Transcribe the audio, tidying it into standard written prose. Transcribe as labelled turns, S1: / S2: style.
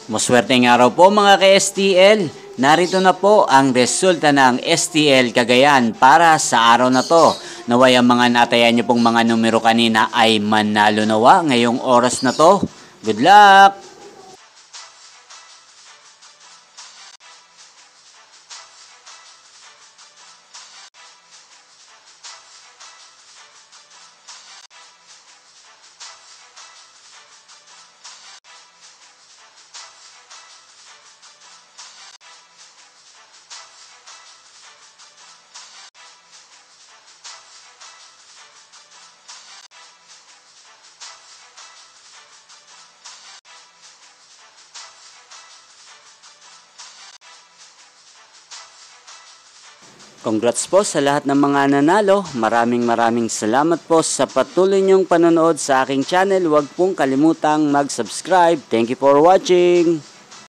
S1: Maswerteng araw po mga ka-STL. Narito na po ang resulta ng STL Cagayan para sa araw na to. Naway ang mga natayan nyo pong mga numero kanina ay manalo nawa ngayong oras na to. Good luck! Congrats po sa lahat ng mga nanalo. Maraming salamat po sa patuloy niyong panonood sa aking channel. Huwag pong kalimutang mag-subscribe. Thank you for watching.